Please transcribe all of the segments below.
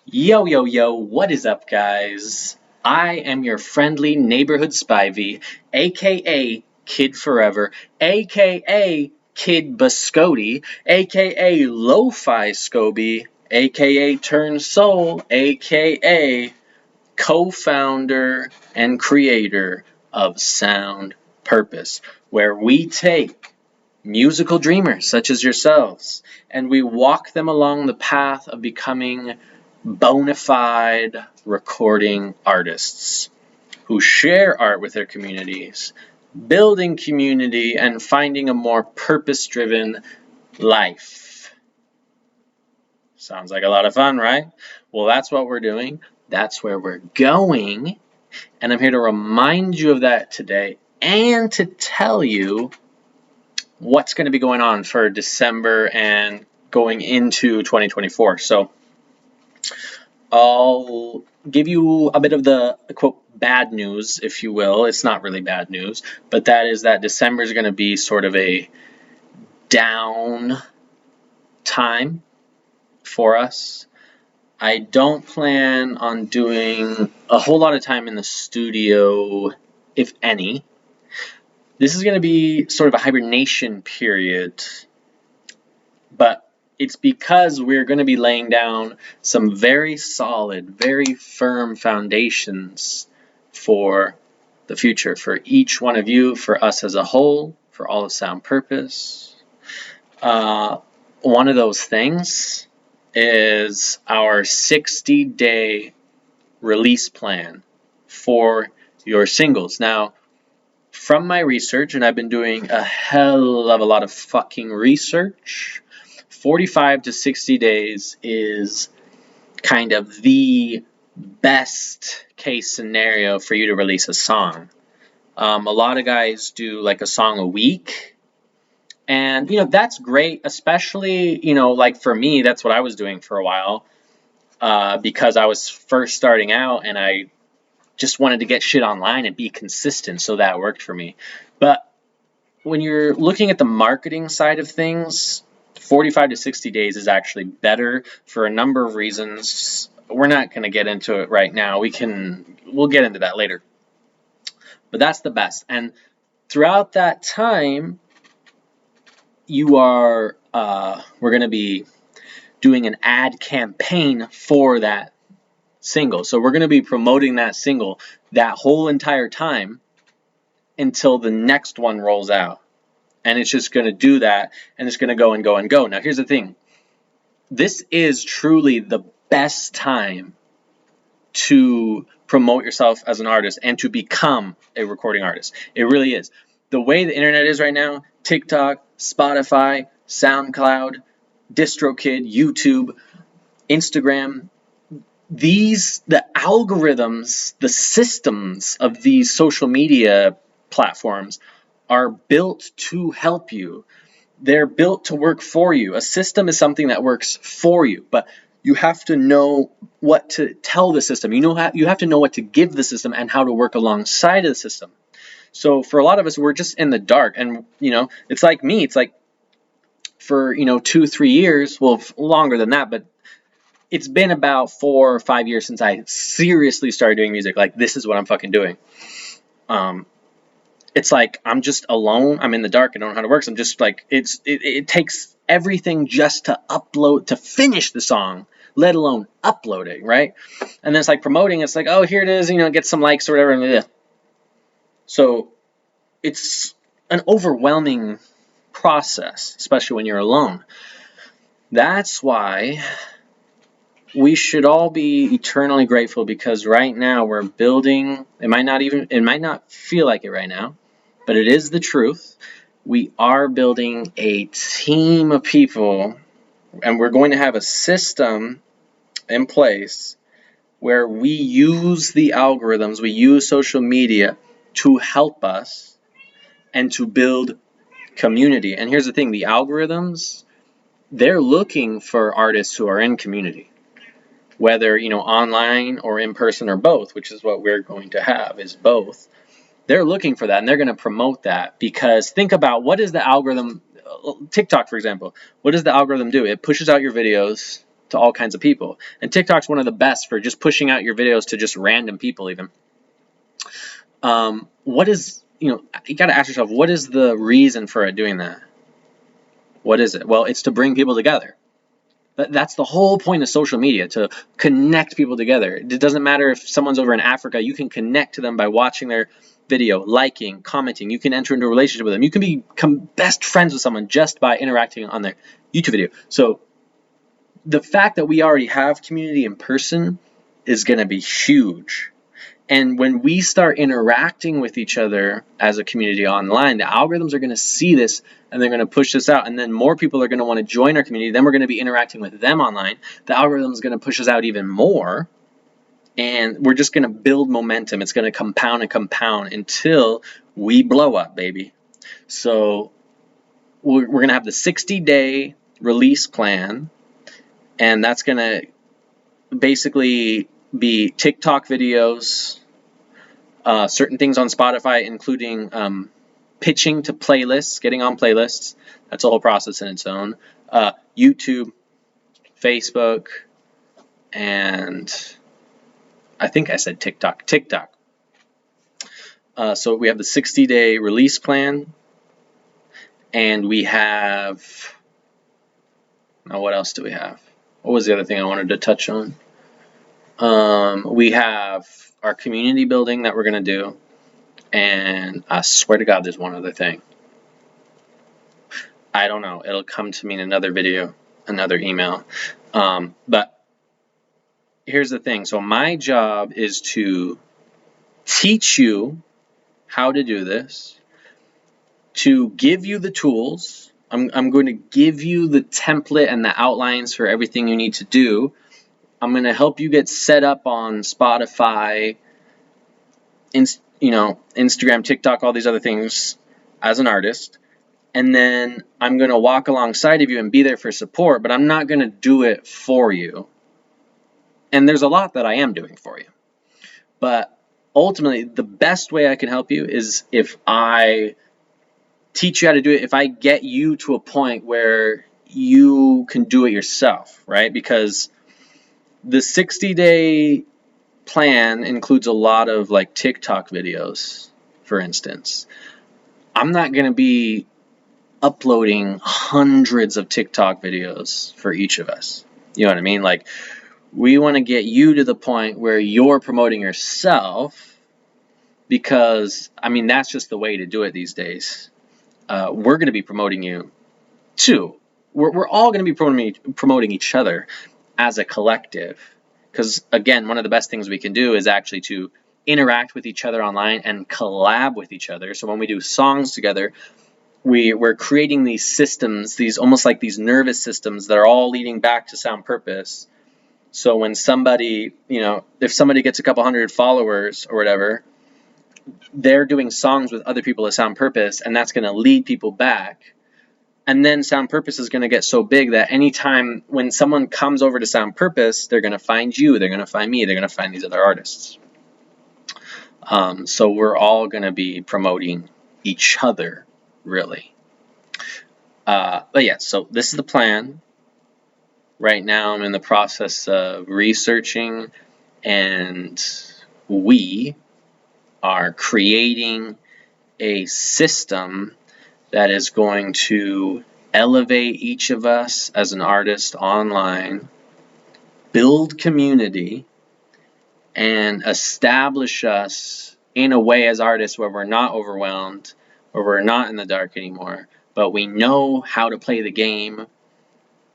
Yo, yo, yo, what is up, guys? I am your friendly neighborhood Spivey, aka Kid Forever, aka Kid Biscotti, aka Lo-Fi Scoby, aka Turn Soul, aka co-founder and creator of Sound Purpose, where we take musical dreamers such as yourselves and we walk them along the path of becoming bona fide recording artists who share art with their communities, building community and finding a more purpose-driven life. Sounds like a lot of fun, right? Well, that's what we're doing. That's where we're going. And I'm here to remind you of that today and to tell you what's going to be going on for December and going into 2024. So I'll give you a bit of the quote bad news, if you will. It's not really bad news, but that is that December is going to be sort of a down time for us. I don't plan on doing a whole lot of time in the studio, if any. This is going to be sort of a hibernation period, but it's because we're going to be laying down some very solid, very firm foundations for the future, for each one of you, for us as a whole, for all of Sound Purpose. One of those things is our 60-day release plan for your singles. Now, from my research, and I've been doing a hell of a lot of fucking research, 45 to 60 days is kind of the best case scenario for you to release a song. A lot of guys do like a song a week, and that's great, especially like for me, that's what I was doing for a while, because I was first starting out and I just wanted to get shit online and be consistent, so that worked for me. But when you're looking at the marketing side of things, 45 to 60 days is actually better for a number of reasons. We're not going to get into it right now. We'll get into that later. But that's the best. And throughout that time, we're going to be doing an ad campaign for that single. So we're going to be promoting that single that whole entire time until the next one rolls out. And it's just going to do that, and it's going to go and go and go. Now, here's the thing. This is truly the best time to promote yourself as an artist and to become a recording artist. It really is. The way the internet is right now, TikTok, Spotify, SoundCloud, DistroKid, YouTube, Instagram, the algorithms, the systems of these social media platforms are built to help you. They're built to work for you. A system is something that works for you, but you have to know what to tell the system. You have to know what to give the system and how to work alongside of the system. So for a lot of us, we're just in the dark, and it's like me. It's like for 2-3 years, well, longer than that, but it's been about 4 or 5 years since I seriously started doing music. Like, this is what I'm fucking doing. It's like I'm just alone. I'm in the dark. I don't know how it works. I'm just like, it takes everything just to upload, to finish the song, let alone uploading, right? And then it's like promoting. It's like, oh, here it is, get some likes or whatever. So it's an overwhelming process, especially when you're alone. That's why we should all be eternally grateful, because right now we're building, it might not feel like it right now, but it is the truth. We are building a team of people, and we're going to have a system in place where we use the algorithms, we use social media to help us and to build community. And here's the thing, the algorithms, they're looking for artists who are in community, whether online or in person or both, which is what we're going to have, is both. They're looking for that, and they're going to promote that, because think about, what is the algorithm? TikTok, for example, what does the algorithm do? It pushes out your videos to all kinds of people. And TikTok's one of the best for just pushing out your videos to just random people even. What is, you got to ask yourself, what is the reason for doing that? What is it? Well, it's to bring people together. That's the whole point of social media, to connect people together. It doesn't matter if someone's over in Africa, you can connect to them by watching their video, liking, commenting. You can enter into a relationship with them. You can become best friends with someone just by interacting on their YouTube video. So the fact that we already have community in person is going to be huge. And when we start interacting with each other as a community online, the algorithms are going to see this and they're going to push this out. And then more people are going to want to join our community. Then we're going to be interacting with them online. The algorithm is going to push us out even more. And we're just going to build momentum. It's going to compound and compound until we blow up, baby. So we're going to have the 60-day release plan. And that's going to basically be TikTok videos, certain things on Spotify, including pitching to playlists, getting on playlists. That's a whole process in its own. YouTube, Facebook, and I think I said TikTok. So we have the 60-day release plan, and we have, now what else do we have? What was the other thing I wanted to touch on? We have our community building that we're going to do. And I swear to God, there's one other thing. I don't know. It'll come to me in another video, another email. But here's the thing. So my job is to teach you how to do this, to give you the tools. I'm going to give you the template and the outlines for everything you need to do. I'm going to help you get set up on Spotify, Instagram, TikTok, all these other things as an artist. And then I'm going to walk alongside of you and be there for support, but I'm not going to do it for you. And there's a lot that I am doing for you. But ultimately, the best way I can help you is if I teach you how to do it, if I get you to a point where you can do it yourself, right? Because the 60-day plan includes a lot of like TikTok videos, for instance. I'm not going to be uploading hundreds of TikTok videos for each of us. You know what I mean? Like, we want to get you to the point where you're promoting yourself, because, I mean, that's just the way to do it these days. We're going to be promoting you too. We're all going to be promoting each other as a collective. Because, again, one of the best things we can do is actually to interact with each other online and collab with each other. So when we do songs together, we're creating these systems, these almost like these nervous systems that are all leading back to Sound Purpose. So when somebody, if somebody gets a couple hundred followers or whatever, they're doing songs with other people at Sound Purpose, and that's going to lead people back. And then Sound Purpose is going to get so big that anytime when someone comes over to Sound Purpose, they're going to find you, they're going to find me, they're going to find these other artists. So we're all going to be promoting each other, really. But yeah, so this is the plan. Right now I'm in the process of researching, and we are creating a system that is going to elevate each of us as an artist online, build community, and establish us in a way as artists where we're not overwhelmed, where we're not in the dark anymore, but we know how to play the game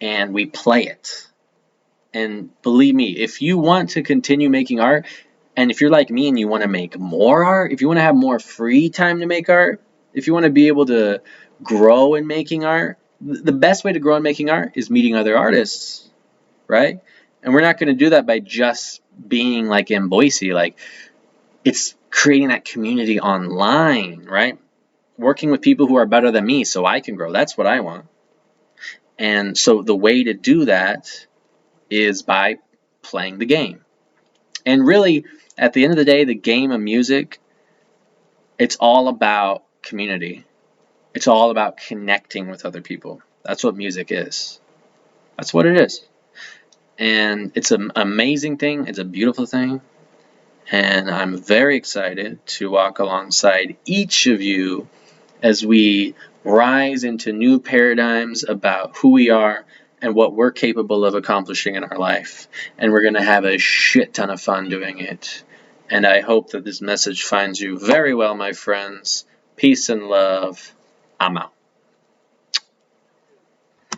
and we play it. And believe me, if you want to continue making art, and if you're like me and you want to make more art, if you want to have more free time to make art, if you want to be able to grow in making art, the best way to grow in making art is meeting other artists, right? And we're not going to do that by just being like in Boise. Like, it's creating that community online, right? Working with people who are better than me so I can grow. That's what I want. And so the way to do that is by playing the game. And really, at the end of the day, the game of music, it's all about community. It's all about connecting with other people. That's what music is. That's what it is. And it's an amazing thing. It's a beautiful thing. And I'm very excited to walk alongside each of you as we rise into new paradigms about who we are and what we're capable of accomplishing in our life. And we're going to have a shit ton of fun doing it. And I hope that this message finds you very well, my friends. Peace and love. I'm out.